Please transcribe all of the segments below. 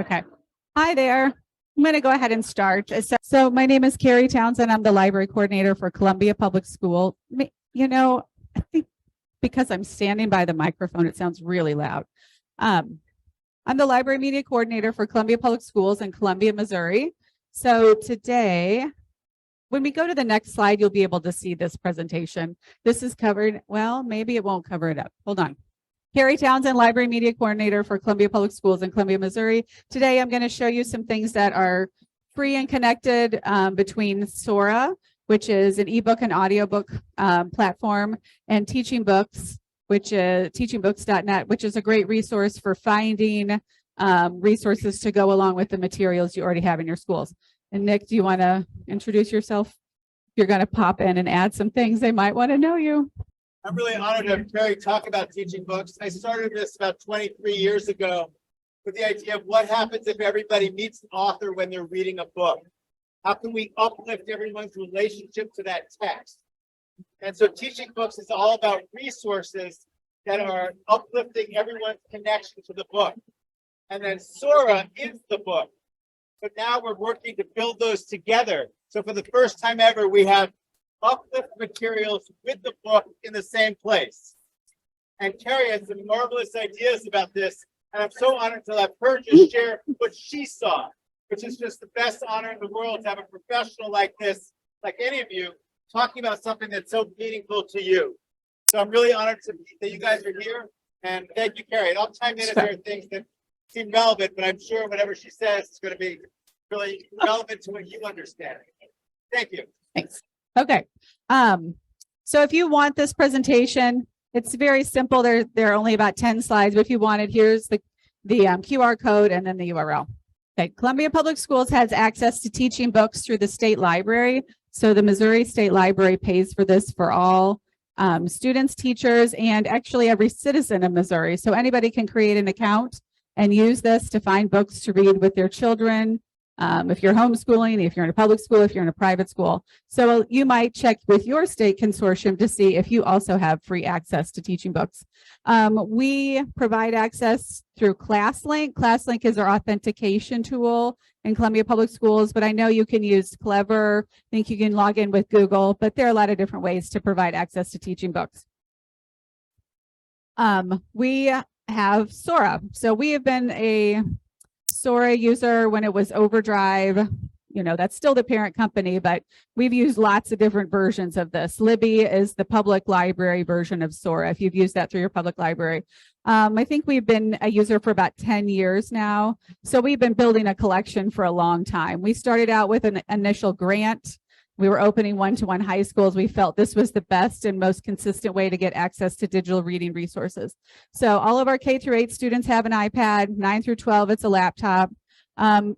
Okay. Hi there. I'm going to go ahead and start. So my name is Kerry Townsend. I'm the library coordinator for Columbia Public School. You know, I think because I'm standing by the microphone, it sounds really loud. I'm the library media coordinator for Columbia Public Schools in Columbia, Missouri. So today, when we go to the next slide, you'll be able to see this presentation. This is covered, well, maybe it won't cover it up. Hold on. Kerry Townsend, Library Media Coordinator for Columbia Public Schools in Columbia, Missouri. Today, I'm going to show you some things that are free and connected between Sora, which is an ebook and audiobook platform, and TeachingBooks, which is teachingbooks.net, which is a great resource for finding resources to go along with the materials you already have in your schools. And Nick, do you want to introduce yourself? You're going to pop in and add some things. They might want to know you. I'm really honored to have Kerry talk about teaching books. I started this about 23 years ago with the idea of what happens if everybody meets an author when they're reading a book. How can we uplift everyone's relationship to that text? And so teaching books is all about resources that are uplifting everyone's connection to the book. And then Sora is the book. But now we're working to build those together. So for the first time ever, we have uplift materials with the book in the same place. And Kerry has some marvelous ideas about this. And I'm so honored to have her just share what she saw, which is just the best honor in the world to have a professional like this, like any of you, talking about something that's so meaningful to you. So I'm really honored that you guys are here. And thank you, Kerry. And I'll chime in if there are things that seem relevant, but I'm sure whatever she says is going to be really relevant to what you understand. Thank you. Thanks. Okay. So if you want this presentation, it's very simple. There are only about 10 slides, but if you want it, here's the QR code and then the URL. Okay. Columbia Public Schools has access to teaching books through the state library. So the Missouri State Library pays for this for all students, teachers, and actually every citizen of Missouri. So anybody can create an account and use this to find books to read with their children. If you're homeschooling, if you're in a public school, if you're in a private school. So you might check with your state consortium to see if you also have free access to teaching books. We provide access through ClassLink. ClassLink is our authentication tool in Columbia Public Schools, but I know you can use Clever. I think you can log in with Google, but there are a lot of different ways to provide access to teaching books. We have Sora. So we have been a Sora user when it was Overdrive. You know, that's still the parent company, but we've used lots of different versions of this. Libby is the public library version of Sora, if you've used that through your public library. I think we've been a user for about 10 years now. So we've been building a collection for a long time. We started out with an initial grant. We were opening one-to-one high schools. We felt this was the best and most consistent way to get access to digital reading resources. So all of our K-8 students have an iPad, 9 through 12, it's a laptop.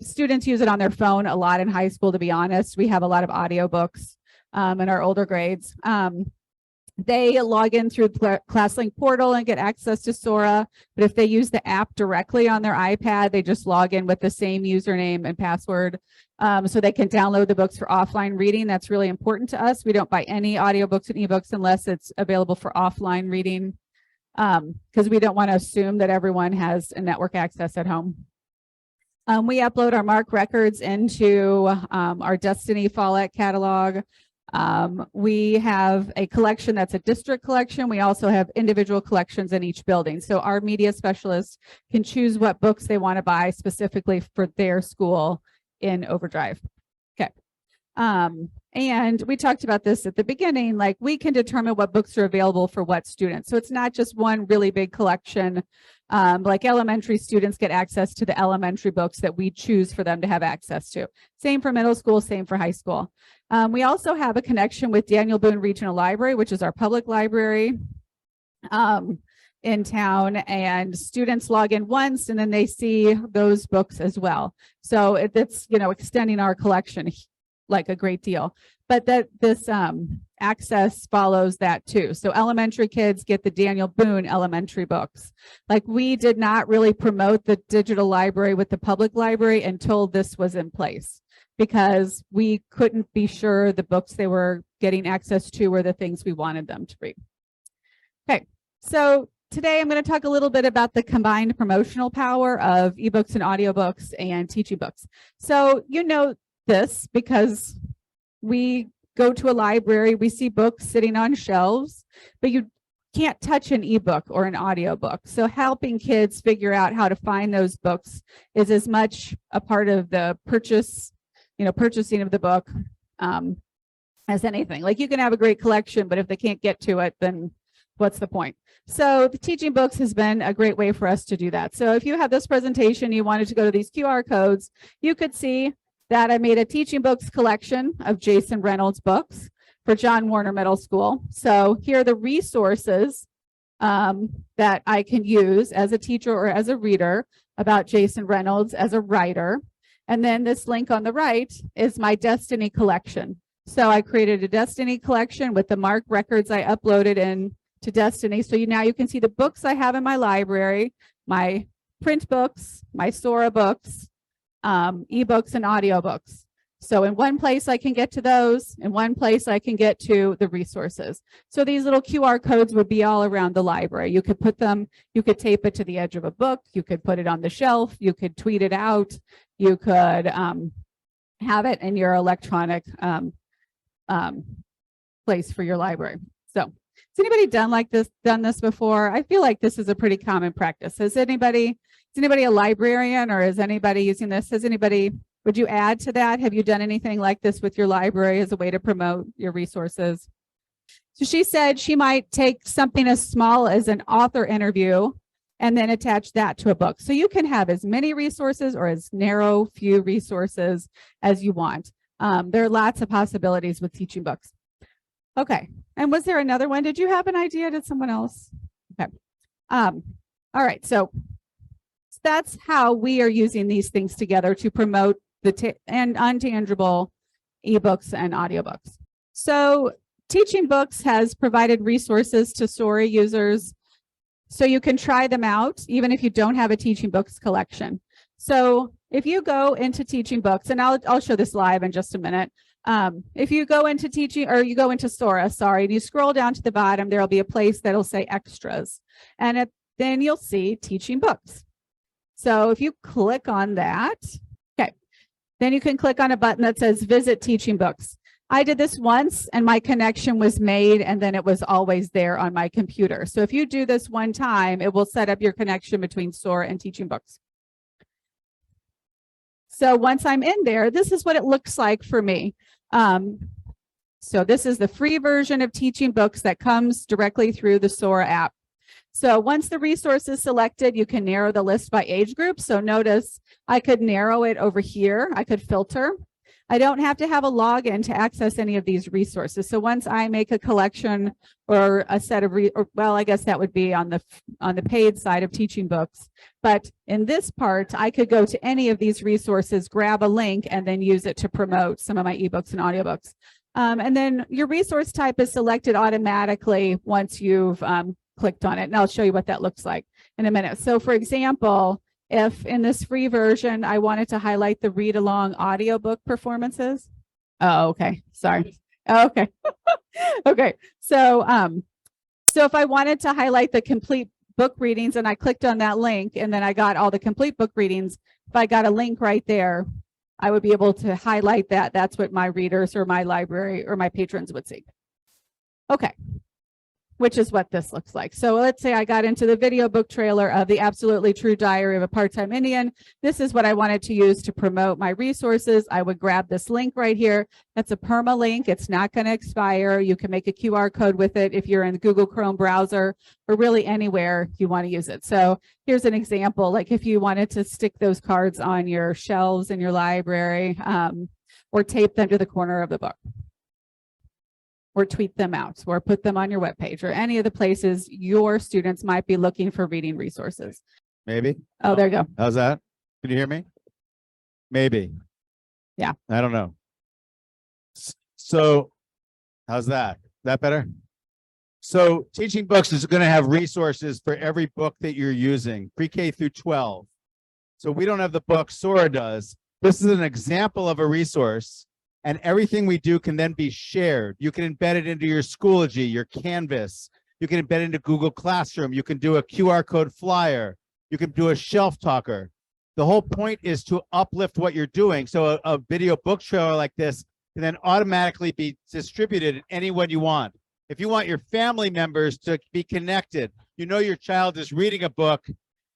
Students use it on their phone a lot in high school, to be honest. We have a lot of audiobooks in our older grades. They log in through the ClassLink portal and get access to Sora. But if they use the app directly on their iPad, they just log in with the same username and password. So they can download the books for offline reading. That's really important to us. We don't buy any audiobooks and ebooks unless it's available for offline reading, because we don't want to assume that everyone has a network access at home. We upload our MARC records into our Destiny Follett catalog. We have a collection that's a district collection. We also have individual collections in each building. So our media specialists can choose what books they want to buy specifically for their school in Overdrive. Okay. And we talked about this at the beginning, like we can determine what books are available for what students. So it's not just one really big collection. Like elementary students get access to the elementary books that we choose for them to have access to. Same for middle school, same for high school. We also have a connection with Daniel Boone Regional Library, which is our public library in town, and students log in once and then they see those books as well. So it's, you know, extending our collection like a great deal, but that this access follows that too. So elementary kids get the Daniel Boone elementary books. Like we did not really promote the digital library with the public library until this was in place, because we couldn't be sure the books they were getting access to were the things we wanted them to read. Okay, so today I'm going to talk a little bit about the combined promotional power of ebooks and audiobooks and teaching books. So you know this because we go to a library, we see books sitting on shelves, but you can't touch an ebook or an audiobook. So helping kids figure out how to find those books is as much a part of the purchasing of the book as anything. Like you can have a great collection, but if they can't get to it, then what's the point? So the teaching books has been a great way for us to do that. So if you have this presentation, you wanted to go to these QR codes, you could see that I made a teaching books collection of Jason Reynolds books for John Warner Middle School. So here are the resources that I can use as a teacher or as a reader about Jason Reynolds as a writer. And then this link on the right is my Destiny collection. So I created a Destiny collection with the MARC records I uploaded in to Destiny. So now you can see the books I have in my library, my print books, my Sora books, ebooks and audiobooks. So in one place I can get to those, in one place I can get to the resources. So these little QR codes would be all around the library. You could put them, you could tape it to the edge of a book, you could put it on the shelf, you could tweet it out, you could have it in your electronic place for your library. So has anybody done this before? I feel like this is a pretty common practice. Is anybody a librarian, or is anybody using this? Would you add to that? Have you done anything like this with your library as a way to promote your resources? So she said she might take something as small as an author interview and then attach that to a book. So you can have as many resources or as narrow few resources as you want. There are lots of possibilities with teaching books. Okay, and was there another one? Did you have an idea? Did someone else? Okay. All right, so that's how we are using these things together to promote the untangible ebooks and audiobooks. So TeachingBooks has provided resources to Sora users so you can try them out even if you don't have a TeachingBooks collection. So if you go into TeachingBooks, and I'll show this live in just a minute. If you go into Sora, and you scroll down to the bottom, there'll be a place that'll say extras, and then you'll see TeachingBooks. So if you click on that, okay, then you can click on a button that says visit TeachingBooks. I did this once and my connection was made, and then it was always there on my computer. So if you do this one time, it will set up your connection between Sora and TeachingBooks. So once I'm in there, this is what it looks like for me. So this is the free version of TeachingBooks that comes directly through the Sora app. So once the resource is selected, you can narrow the list by age group. So notice I could narrow it over here. I could filter. I don't have to have a login to access any of these resources. So once I make a collection or a set of, well, I guess that would be on the paid side of TeachingBooks. But in this part, I could go to any of these resources, grab a link, and then use it to promote some of my ebooks and audiobooks. And then your resource type is selected automatically once you've clicked on it. And I'll show you what that looks like in a minute. So for example, if in this free version, I wanted to highlight the read along audiobook performances. Oh, okay. Sorry. Okay. Okay. So if I wanted to highlight the complete book readings and I clicked on that link and then I got all the complete book readings, if I got a link right there, I would be able to highlight that. That's what my readers or my library or my patrons would see. Okay. Which is what this looks like. So let's say I got into the video book trailer of The Absolutely True Diary of a Part-Time Indian. This is what I wanted to use to promote my resources. I would grab this link right here. That's a permalink. It's not going to expire. You can make a QR code with it if you're in the Google Chrome browser or really anywhere you want to use it. So here's an example, like if you wanted to stick those cards on your shelves in your library or tape them to the corner of the book, or tweet them out, or put them on your webpage, or any of the places your students might be looking for reading resources. Maybe. Oh, there you go. How's that? Can you hear me? Maybe. Yeah. I don't know. So how's that? That better? So TeachingBooks is going to have resources for every book that you're using, pre-K through 12. So we don't have the book, Sora does. This is an example of a resource. And everything we do can then be shared. You can embed it into your Schoology, your Canvas, You can embed into Google Classroom. You can do a QR code flyer. You can do a shelf talker. The whole point is to uplift what you're doing. So a video book trailer like this can then automatically be distributed to anyone you want. If you want your family members to be connected, you know your child is reading a book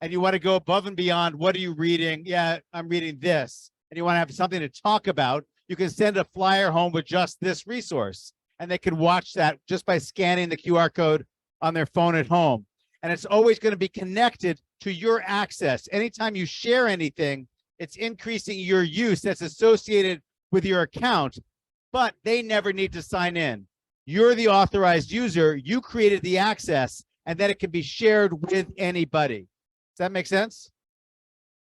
and you want to go above and beyond. What are you reading? Yeah, I'm reading this. And you want to have something to talk about. You can send a flyer home with just this resource, and they can watch that just by scanning the QR code on their phone at home. And it's always going to be connected to your access. Anytime you share anything, it's increasing your use that's associated with your account, but they never need to sign in. You're the authorized user, you created the access, and then it can be shared with anybody. Does that make sense?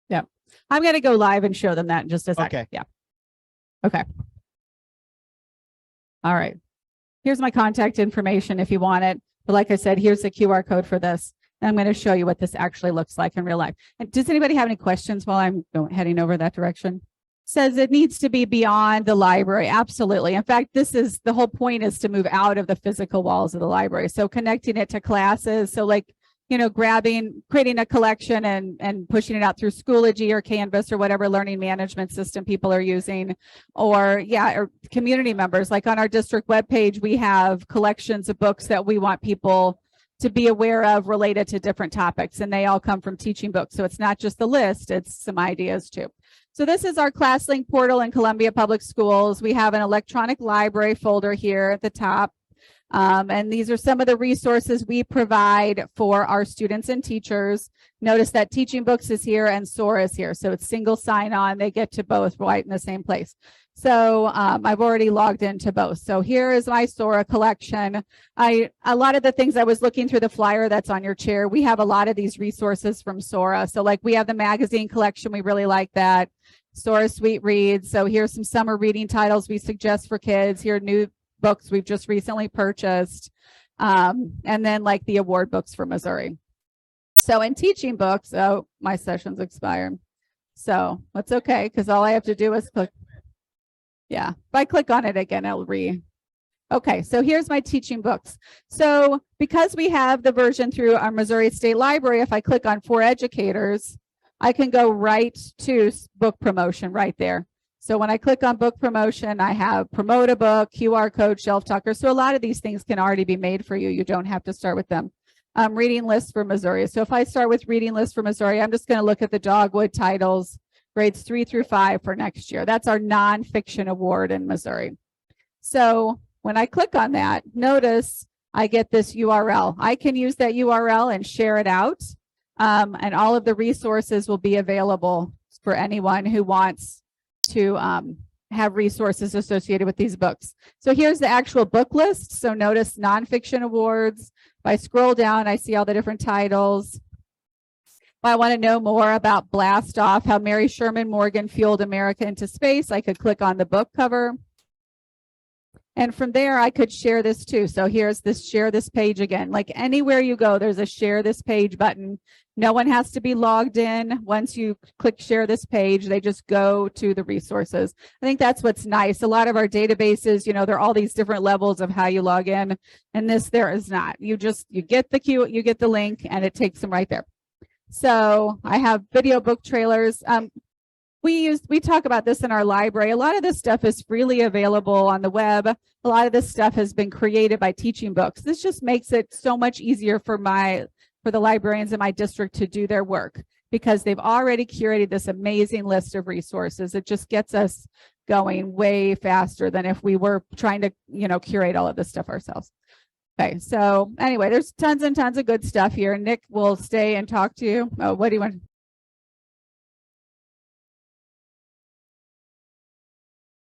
Yeah. I'm going to go live and show them that in just a second. Okay. Yeah. Okay. All right. Here's my contact information if you want it. But like I said, here's the QR code for this. And I'm going to show you what this actually looks like in real life. And does anybody have any questions while I'm heading over that direction? Says it needs to be beyond the library. Absolutely. In fact, this is the whole point, is to move out of the physical walls of the library. So connecting it to classes. So like, you know, creating a collection and pushing it out through Schoology or Canvas or whatever learning management system people are using, or community members. Like on our district webpage, we have collections of books that we want people to be aware of related to different topics, and they all come from TeachingBooks. So it's not just the list, it's some ideas too. So this is our ClassLink portal in Columbia Public Schools. We have an electronic library folder here at the top. And these are some of the resources we provide for our students and teachers. Notice that TeachingBooks is here and Sora is here. So it's single sign-on. They get to both right in the same place. So I've already logged into both. So here is my Sora collection. A lot of the things I was looking through the flyer that's on your chair, we have a lot of these resources from Sora. So like we have the magazine collection. We really like that. Sora Sweet Reads. So here's some summer reading titles we suggest for kids. Here are new books we've just recently purchased. And then like the award books for Missouri. So in TeachingBooks, oh, my session's expired. So that's okay, because all I have to do is click. Yeah, if I click on it again, it'll okay, so here's my TeachingBooks. So because we have the version through our Missouri State Library, if I click on For Educators, I can go right to book promotion right there. So when I click on book promotion, I have promote a book, QR code, shelf talker. So a lot of these things can already be made for you. You don't have to start with them. Reading list for Missouri. So if I start with reading list for Missouri, I'm just going to look at the Dogwood titles, grades 3 through 5 for next year. That's our nonfiction award in Missouri. So when I click on that, notice I get this URL. I can use that URL and share it out. And all of the resources will be available for anyone who wants to have resources associated with these books. So here's the actual book list. So notice nonfiction awards. If I scroll down, I see all the different titles. If I want to know more about Blast Off, how Mary Sherman Morgan fueled America into space, I could click on the book cover. And from there, I could share this too. So here's this share this page again. Like anywhere you go, there's a share this page button. No one has to be logged in. Once you click share this page, they just go to the resources. I think that's what's nice. A lot of our databases, you know, there are all these different levels of how you log in, and this there is not. You get the link and it takes them right there. So I have video book trailers. We talk about this in our library. A lot of this stuff is freely available on the web. A lot of this stuff has been created by TeachingBooks. This just makes it so much easier for the librarians in my district to do their work, because they've already curated this amazing list of resources. It just gets us going way faster than if we were trying to, you know, curate all of this stuff ourselves. Okay, so anyway, there's tons and tons of good stuff here. Nick will stay and talk to you. Oh, what do you want?